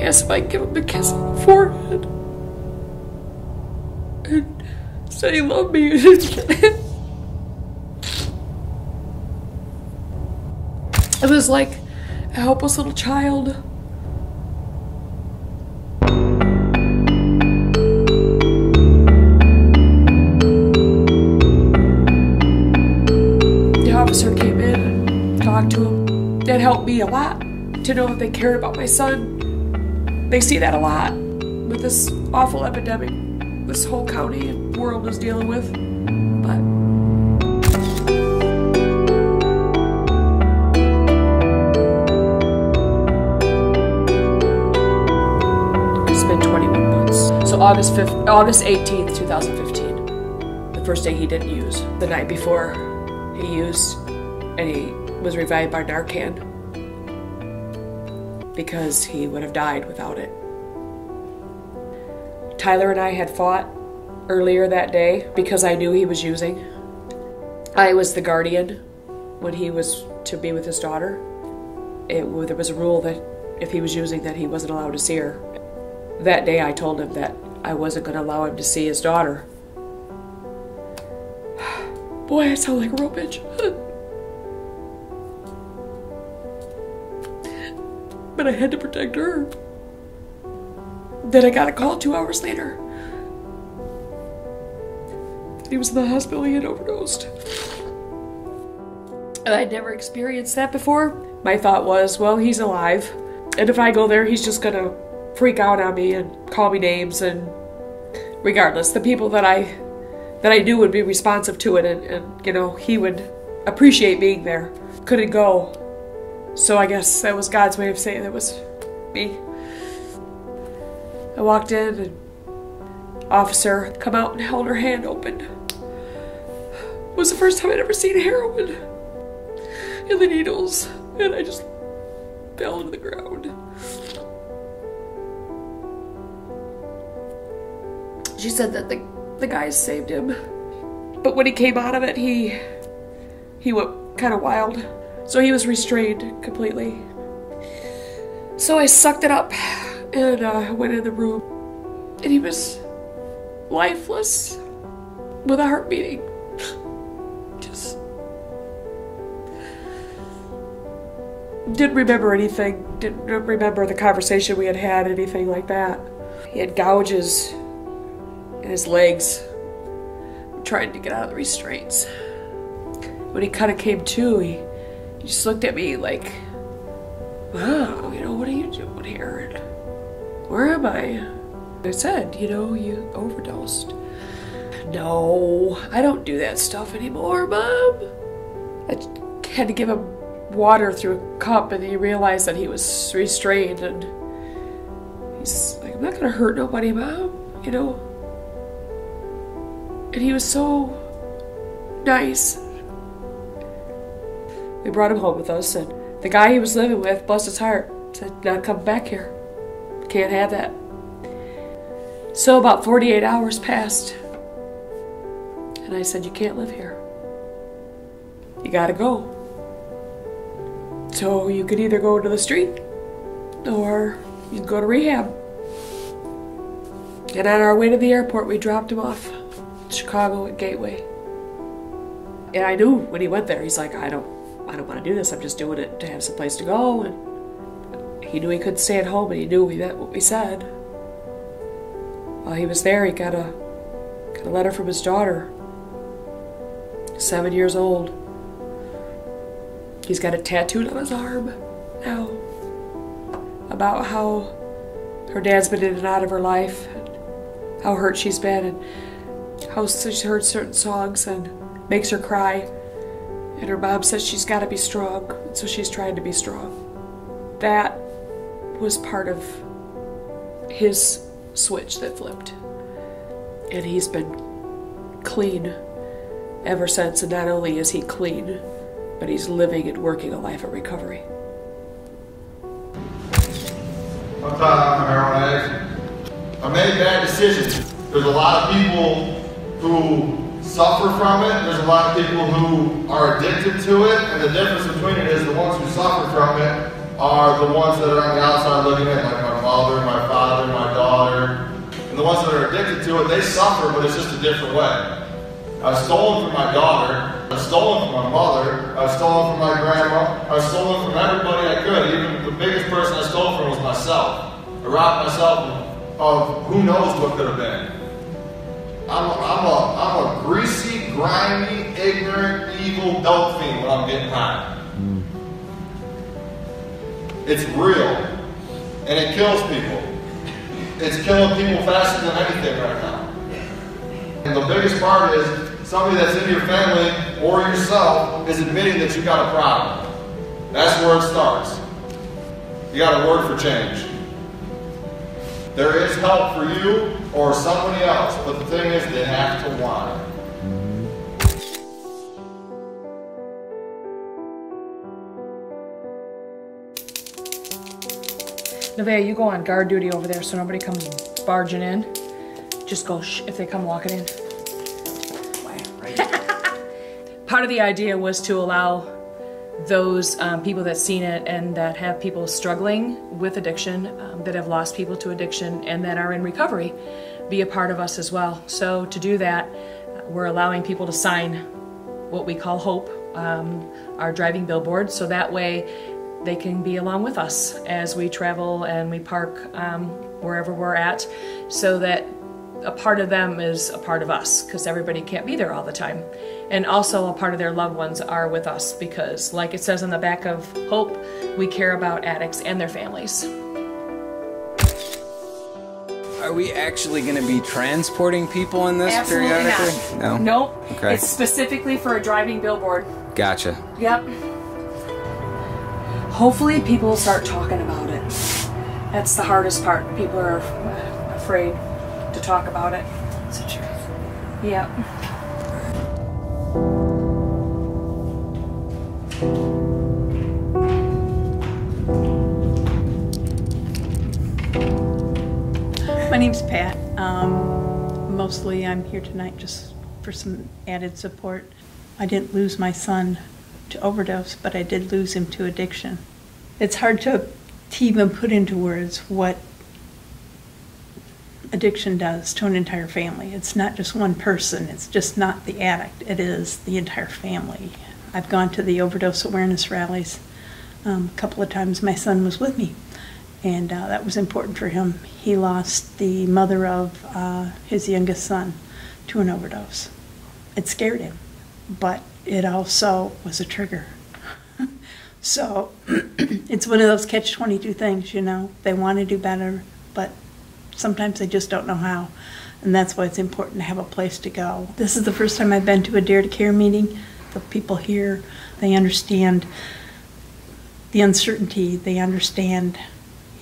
asked if I could give him a kiss on the forehead. And said he loved me. It was like a helpless little child. The officer came in and talked to him. That helped me a lot to know that they cared about my son. They see that a lot with this awful epidemic this whole county and world is dealing with. But it's been 21 months. So August 18th, 2015, the first day he didn't use. The night before he used, and he was revived by Narcan because he would have died without it. Tyler and I had fought earlier that day because I knew he was using. I was the guardian when he was to be with his daughter. There was a rule that if he was using, that he wasn't allowed to see her. That day I told him that I wasn't going to allow him to see his daughter. Boy, I sound like a real bitch. But I had to protect her. Then I got a call 2 hours later. He was in the hospital, he had overdosed. And I'd never experienced that before. My thought was, well, he's alive. And if I go there, he's just gonna freak out on me and call me names. And regardless, the people that I knew would be responsive to it, and you know, he would appreciate being there. Couldn't go. So I guess that was God's way of saying it was me. I walked in and officer come out and held her hand open. It was the first time I'd ever seen heroin and the needles, and I just fell to the ground. She said that the guys saved him, but when he came out of it, he went kind of wild. So he was restrained completely. So I sucked it up and went in the room, and he was lifeless with a heart beating. Just didn't remember anything, didn't remember the conversation we had had, anything like that. He had gouges in his legs, trying to get out of the restraints. When he kind of came to, he just looked at me like, wow, you know, what are you doing here? And where am I? I said, you know, you overdosed. No, I don't do that stuff anymore, Mom. I had to give him water through a cup, and he realized that he was restrained, and he's like, I'm not gonna hurt nobody, Mom, you know. And he was so nice. We brought him home with us, and the guy he was living with, bless his heart, said, not come back here. Can't have that. So about 48 hours passed, and I said, you can't live here. You gotta go. So you could either go to the street, or you can go to rehab. And on our way to the airport, we dropped him off in Chicago at Gateway. And I knew when he went there, he's like, I don't want to do this. I'm just doing it to have some place to go. And he knew he couldn't stay at home, and he knew we meant what we said. While he was there, he got a letter from his daughter, 7 years old. He's got it tattooed on his arm now about how her dad's been in and out of her life, and how hurt she's been, and how she's heard certain songs and makes her cry. And her mom says she's got to be strong, and so she's trying to be strong. That was part of his switch that flipped. And he's been clean ever since, and not only is he clean, but he's living and working a life of recovery. Sometimes I'm a heroin addict. I made bad decisions. There's a lot of people who suffer from it. There's a lot of people who are addicted to it, and the difference between it is the ones who suffer from it are the ones that are on the outside looking in, like my mom. mother, my father, my daughter. And the ones that are addicted to it, they suffer, but it's just a different way. I've stolen from my daughter, I've stolen from my mother, I've stolen from my grandma, I've stolen from everybody I could. Even the biggest person I stole from was myself. I robbed myself of who knows what could have been. I'm a greasy, grimy, ignorant, evil dope fiend when I'm getting high. It's real, and it kills people. It's killing people faster than anything right now. And the biggest part is somebody that's in your family or yourself is admitting that you got a problem. That's where it starts. You got a word for change. There is help for you or somebody else, but the thing is they have to want it. Nevaeh, you go on guard duty over there so nobody comes barging in. Just go shh if they come walking in. Part of the idea was to allow those people that seen it and that have people struggling with addiction, that have lost people to addiction and that are in recovery, be a part of us as well. So to do that, we're allowing people to sign what we call HOPE, our driving billboard, so that way they can be along with us as we travel and we park wherever we're at, so that a part of them is a part of us, because everybody can't be there all the time. And also a part of their loved ones are with us, because like it says on the back of HOPE, we care about addicts and their families. Are we actually going to be transporting people in this Absolutely periodically? Not. No? Nope. Okay. It's specifically for a driving billboard. Gotcha. Yep. Hopefully people will start talking about it. That's the hardest part. People are afraid to talk about it. It's the truth. Yep. My name's Pat. Mostly I'm here tonight just for some added support. I didn't lose my son to overdose, but I did lose him to addiction. It's hard to even put into words what addiction does to an entire family. It's not just one person. It's just not the addict. It is the entire family. I've gone to the overdose awareness rallies a couple of times. My son was with me, and that was important for him. He lost the mother of his youngest son to an overdose. It scared him, but it also was a trigger. So it's one of those catch-22 things, you know. They want to do better, but sometimes they just don't know how. And that's why it's important to have a place to go. This is the first time I've been to a Dare2Care meeting. The people here, they understand the uncertainty. They understand,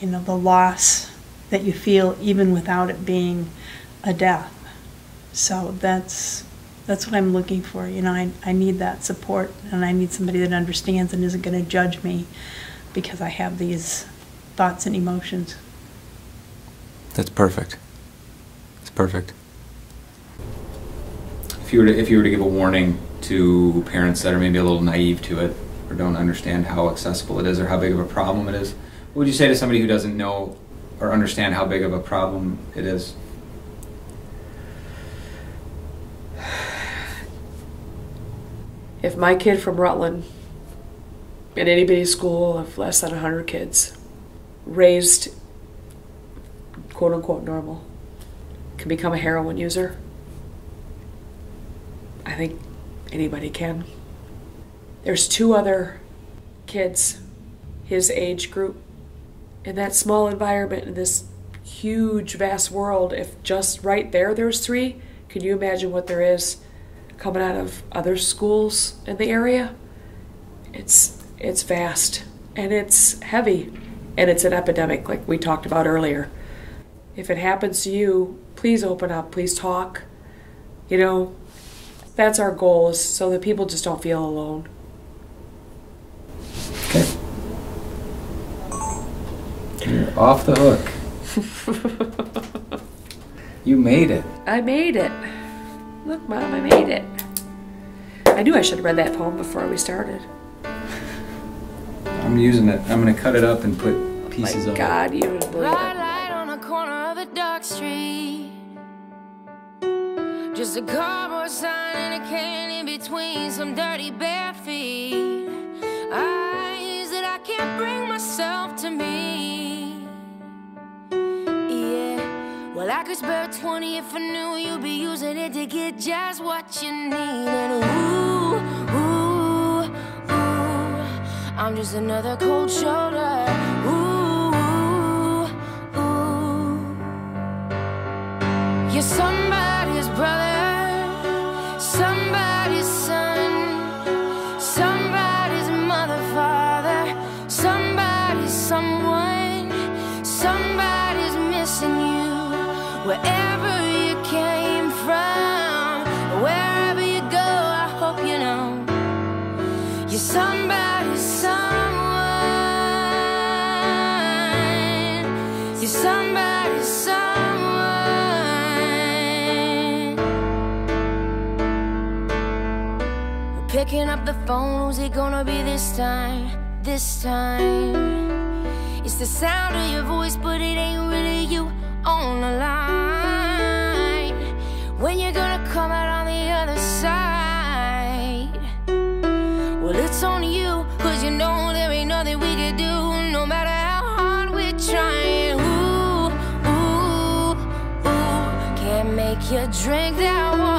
you know, the loss that you feel even without it being a death. So that's what I'm looking for. You know, I need that support, and I need somebody that understands and isn't going to judge me because I have these thoughts and emotions. That's perfect. It's perfect. If you were to give a warning to parents that are maybe a little naive to it or don't understand how accessible it is or how big of a problem it is, what would you say to somebody who doesn't know or understand how big of a problem it is? If my kid from Rutland, in anybody's school of less than 100 kids, raised quote-unquote normal, can become a heroin user, I think anybody can. There's 2 other kids his age group in that small environment in this huge, vast world. If just right there's 3, can you imagine what there is coming out of other schools in the area? It's vast, and it's heavy, and it's an epidemic like we talked about earlier. If it happens to you, please open up, please talk. You know, that's our goal, is so that people just don't feel alone. Okay. You're off the hook. You made it. I made it. Look, Mom, I made it. I knew I should have read that poem before we started. I'm using it. I'm going to cut it up and put pieces My of God, you would believe Bright it. light on the corner of a dark street. Just a cardboard sign and a can in between some dirty bare feet. Eyes that I can't bring myself to meet. Yeah, well I could spare 20 if I knew you'd be using it to get just what you need. And ooh, ooh, ooh, I'm just another cold shoulder. Ooh, ooh, you're somebody's brother, somebody's son, somebody's mother, father, somebody's someone, somebody's missing you. Wherever you came from, wherever you go, I hope you know you're somebody's someone. You're somebody's someone. We're picking up the phone, who's it gonna be this time? This time it's the sound of your voice, but it ain't really you on the line. When you're gonna come out on the other side? Well, it's on you, cause you know there ain't nothing we can do, no matter how hard we're trying. Ooh, ooh, ooh, can't make you drink that water.